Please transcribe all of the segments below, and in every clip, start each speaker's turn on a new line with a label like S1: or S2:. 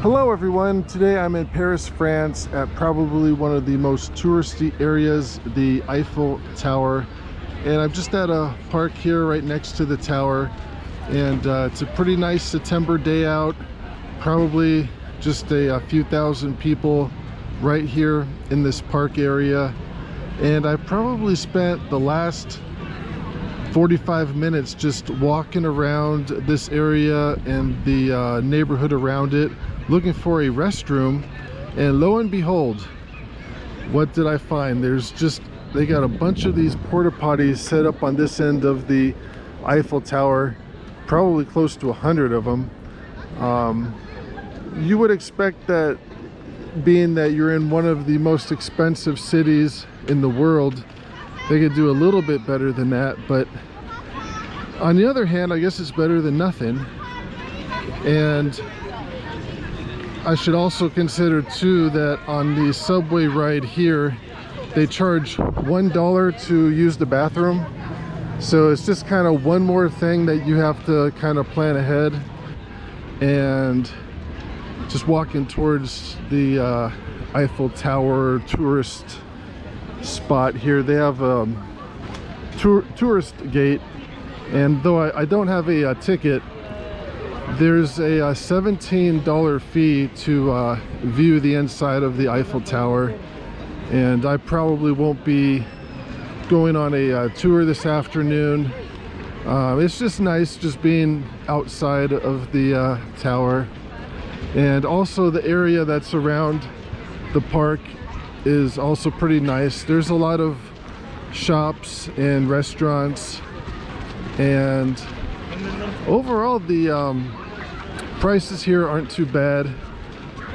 S1: Hello everyone, today I'm in Paris, France at probably one of the most touristy areas, the Eiffel Tower. And I'm just at a park here right next to the tower, and it's a pretty nice September day out. Probably just a few thousand people right here in this park area. And I probably spent the last 45 minutes just walking around this area and the neighborhood around it, looking for a restroom. And lo and behold, what did I find? They got a bunch of these porta potties set up on this end of the Eiffel Tower, probably close to 100 of them. You would expect that, being that you're in one of the most expensive cities in the world, they could do a little bit better than that, but on the other hand, I guess it's better than nothing. And I should also consider too that on the subway ride here, they charge $1 to use the bathroom. So it's just kind of one more thing that you have to kind of plan ahead. And just walking towards the Eiffel Tower tourist spot here, they have a tourist gate, and though I don't have a ticket, there's a $17 fee to view the inside of the Eiffel Tower. And I probably won't be going on a tour this afternoon. It's just nice just being outside of the tower. And also the area that's around the park is also pretty nice. There's a lot of shops and restaurants, and overall the prices here aren't too bad.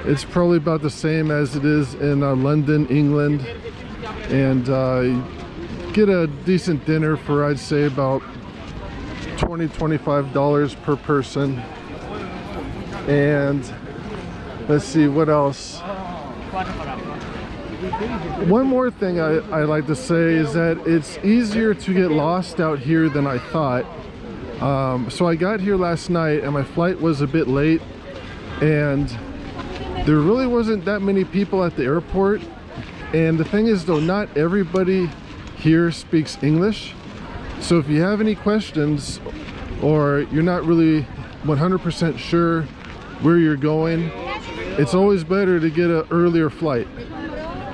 S1: It's probably about the same as it is in London, England, and get a decent dinner for, I'd say, about $20–25 per person. And let's see what else. One more thing I like to say is that it's easier to get lost out here than I thought. So I got here last night and my flight was a bit late, and there really wasn't that many people at the airport. And the thing is though, not everybody here speaks English. So if you have any questions or you're not really 100% sure where you're going, it's always better to get an earlier flight,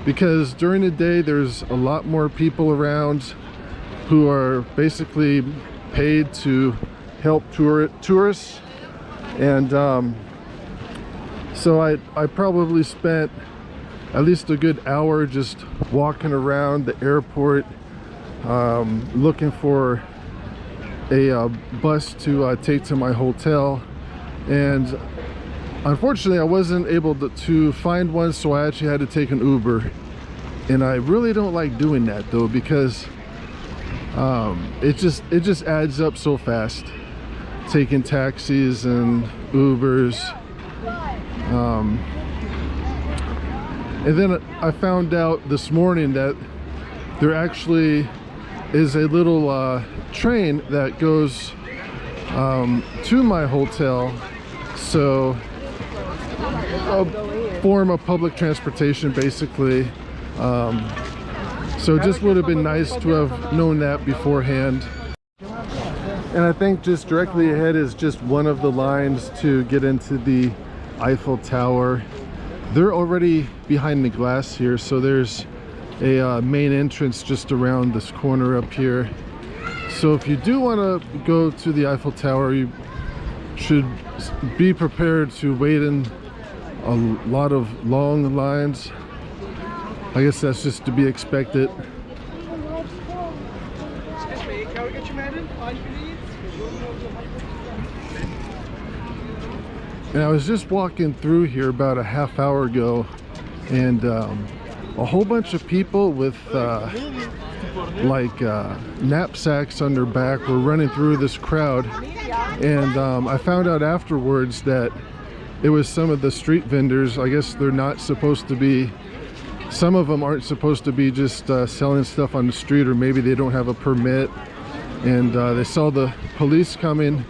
S1: because during the day there's a lot more people around who are basically paid to help tourists. And so I probably spent at least a good hour just walking around the airport, looking for a bus to take to my hotel. And unfortunately I wasn't able to find one, so I actually had to take an Uber. And I really don't like doing that though, because it just adds up so fast, taking taxis and Ubers. And then I found out this morning that there actually is a little train that goes to my hotel, so a form of public transportation basically. So it just would have been nice to have known that beforehand. And I think just directly ahead is just one of the lines to get into the Eiffel Tower. They're already behind the glass here, so there's a main entrance just around this corner up here. So if you do want to go to the Eiffel Tower, you should be prepared to wait in a lot of long lines. I guess that's just to be expected. And I was just walking through here about a half hour ago, and a whole bunch of people with knapsacks on their back were running through this crowd. And I found out afterwards that it was some of the street vendors. I guess they're not supposed to be, some of them aren't supposed to be just selling stuff on the street, or maybe they don't have a permit. And they saw the police coming,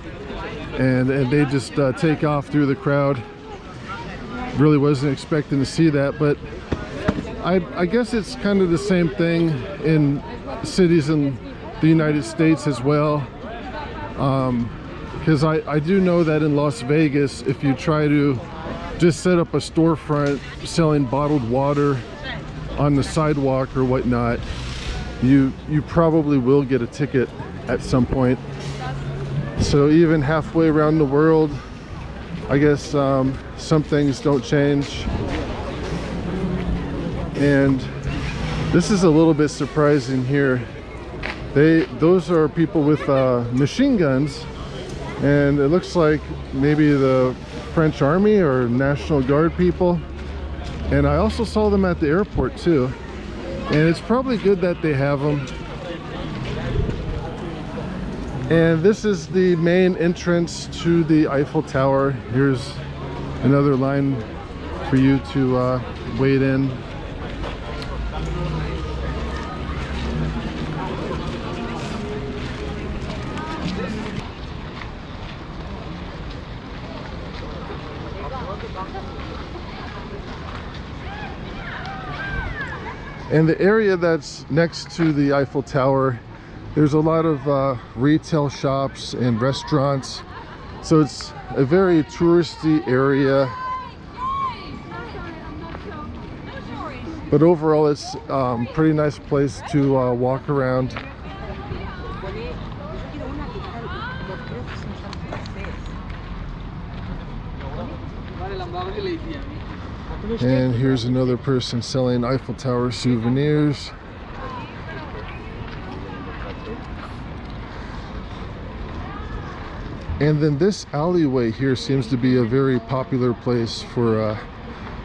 S1: and they just take off through the crowd. really wasn't expecting to see that, but I guess it's kind of the same thing in cities in the United States as well. Because I do know that in Las Vegas, if you try to just set up a storefront selling bottled water on the sidewalk or whatnot, you probably will get a ticket at some point. So even halfway around the world, I guess some things don't change. And this is a little bit surprising here. Those are people with machine guns, and it looks like maybe the French Army or National Guard people. And I also saw them at the airport too, and it's probably good that they have them. And this is the main entrance to the Eiffel Tower. Here's another line for you to wait in. And the area that's next to the Eiffel Tower, there's a lot of retail shops and restaurants. So it's a very touristy area. But overall, it's a pretty nice place to walk around. And here's another person selling Eiffel Tower souvenirs. And then this alleyway here seems to be a very popular place for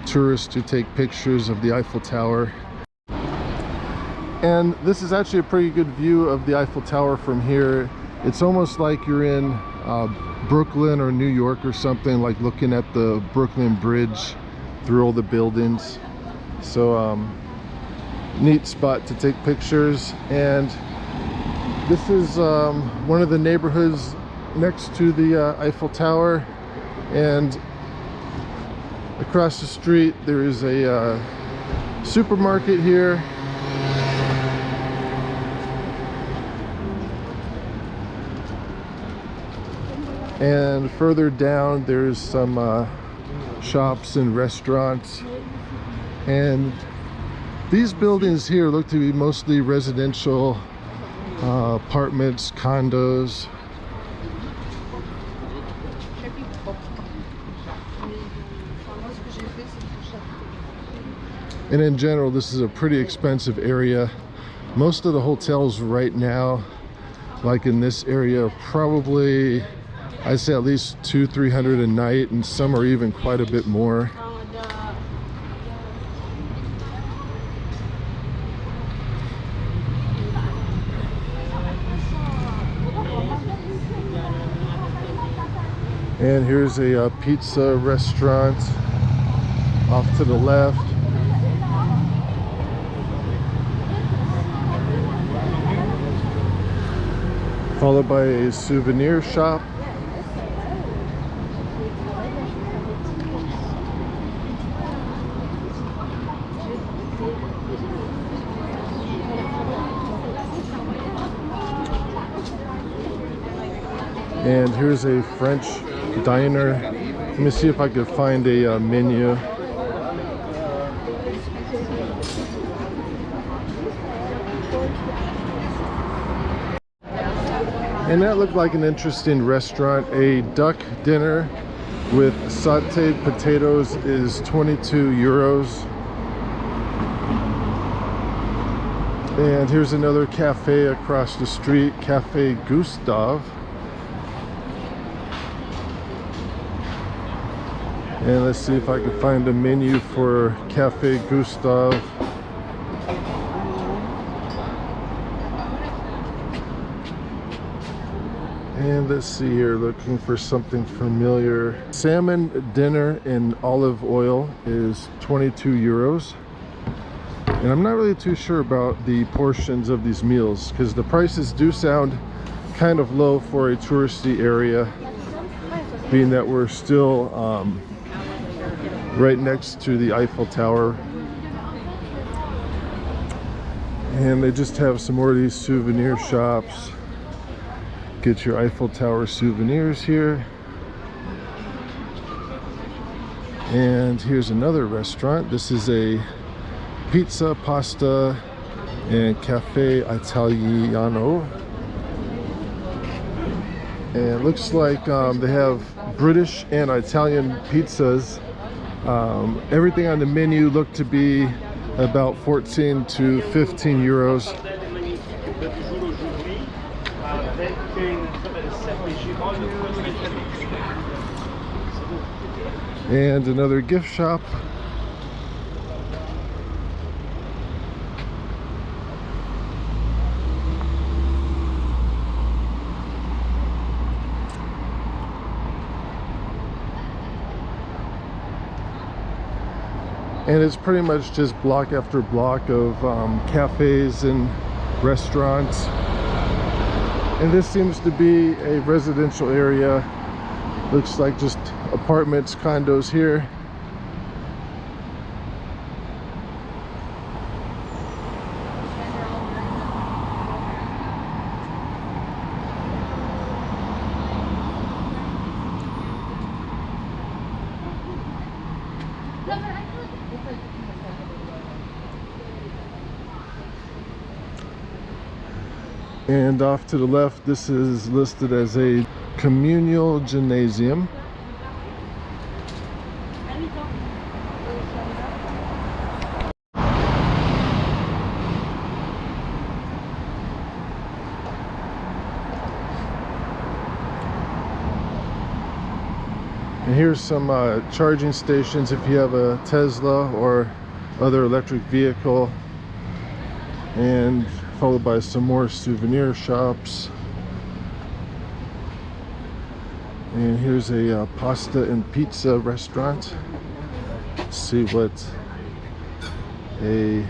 S1: tourists to take pictures of the Eiffel Tower. And this is actually a pretty good view of the Eiffel Tower from here. It's almost like you're in Brooklyn or New York or something, like looking at the Brooklyn Bridge through all the buildings. So neat spot to take pictures. And this is one of the neighborhoods next to the Eiffel Tower, and across the street there is a supermarket here. And further down there's some shops and restaurants, and these buildings here look to be mostly residential apartments, condos. And in general, this is a pretty expensive area. Most of the hotels right now, like in this area, are probably, I'd say at least $200-300 a night, and some are even quite a bit more. And here's a pizza restaurant off to the left. Followed by a souvenir shop. And here's a French diner. Let me see if I could find a menu. And that looked like an interesting restaurant. A duck dinner with sauteed potatoes is 22 euros. And here's another cafe across the street, Cafe Gustav. And let's see if I can find a menu for Cafe Gustav. And let's see here, looking for something familiar. Salmon dinner in olive oil is 22 euros. And I'm not really too sure about the portions of these meals, because the prices do sound kind of low for a touristy area, being that we're still right next to the Eiffel Tower. And they just have some more of these souvenir shops. Get your Eiffel Tower souvenirs here. And here's another restaurant. This is a pizza, pasta, and cafe Italiano. And it looks like they have British and Italian pizzas. Everything on the menu looked to be about 14 to 15 euros. And another gift shop. And it's pretty much just block after block of cafes and restaurants. And this seems to be a residential area. Looks like just apartments, condos here. And off to the left, this is listed as a communal gymnasium. And here's some charging stations if you have a Tesla or other electric vehicle. And followed by some more souvenir shops. And here's a pasta and pizza restaurant. Let's see what a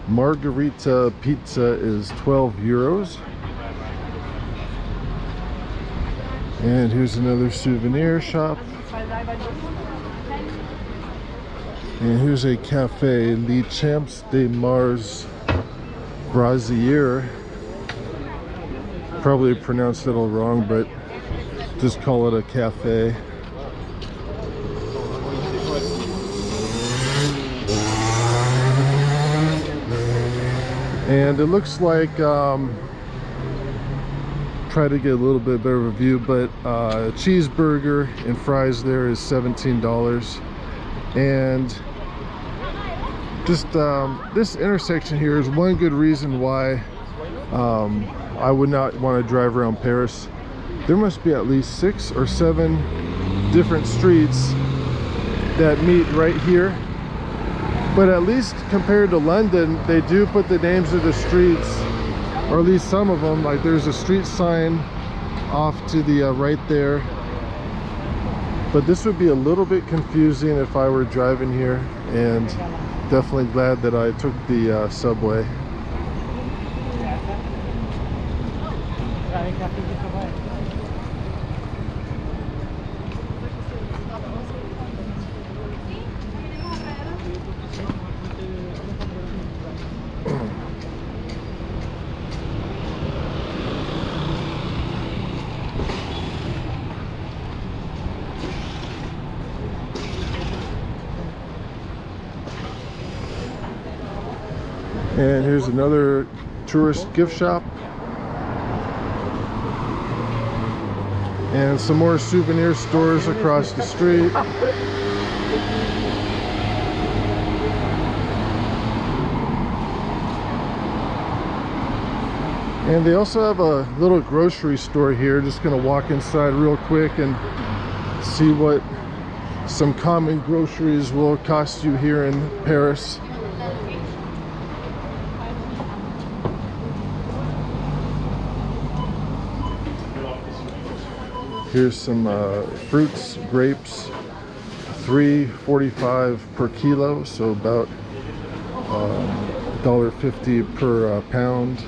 S1: margarita pizza is. 12 euros. And here's another souvenir shop. And here's a cafe, Le Champs de Mars Brasier. Probably pronounced it all wrong, but just call it a cafe. And it looks like try to get a little bit better of a view, but a cheeseburger and fries there is $17. And just this intersection here is one good reason why I would not want to drive around Paris. There must be at least 6 or 7 different streets that meet right here, but at least compared to London, they do put the names of the streets, or at least some of them. Like there's a street sign off to the right there, but this would be a little bit confusing if I were driving here, and definitely glad that I took the subway. And here's another tourist gift shop. And some more souvenir stores across the street. And they also have a little grocery store here. Just gonna walk inside real quick and see what some common groceries will cost you here in Paris. Here's some fruits, grapes, $3.45 per kilo, so about $1.50 per pound.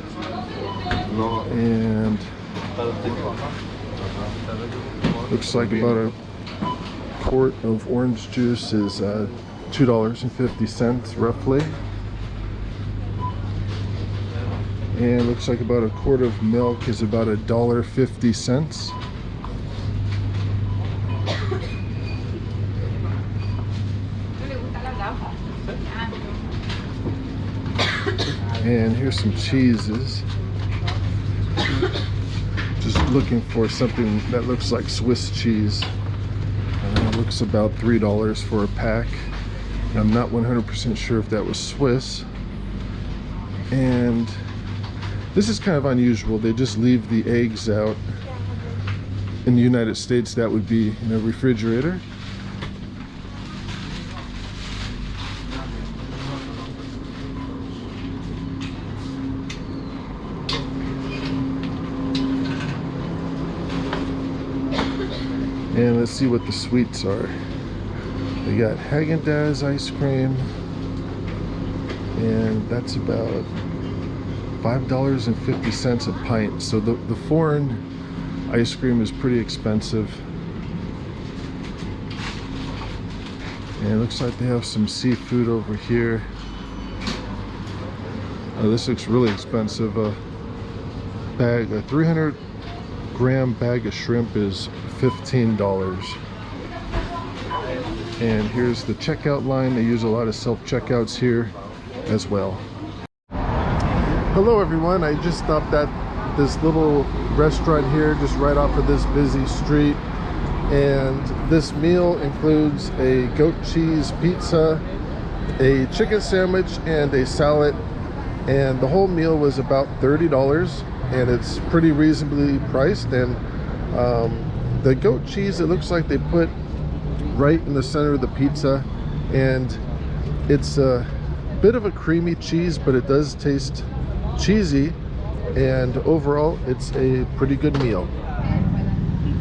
S1: And looks like about quart of orange juice is $2.50 roughly. And looks like about a quart of milk is about $1.50. And here's some cheeses. Just looking for something that looks like Swiss cheese. It looks about $3 for a pack. I'm not 100% sure if that was Swiss. And this is kind of unusual. They just leave the eggs out. In the United States, that would be in a refrigerator. And let's see what the sweets are. They got Haagen-Dazs ice cream, and that's about $5.50 a pint. So the foreign ice cream is pretty expensive. And it looks like they have some seafood over here. Oh, this looks really expensive. A 300-gram bag of shrimp is $15. And here's the checkout line. They use a lot of self-checkouts here as well. Hello everyone, I just stopped at this little restaurant here just right off of this busy street, and this meal includes a goat cheese pizza, a chicken sandwich, and a salad, and the whole meal was about $30, and it's pretty reasonably priced. And the goat cheese, it looks like they put right in the center of the pizza, and it's a bit of a creamy cheese, but it does taste cheesy, and overall it's a pretty good meal.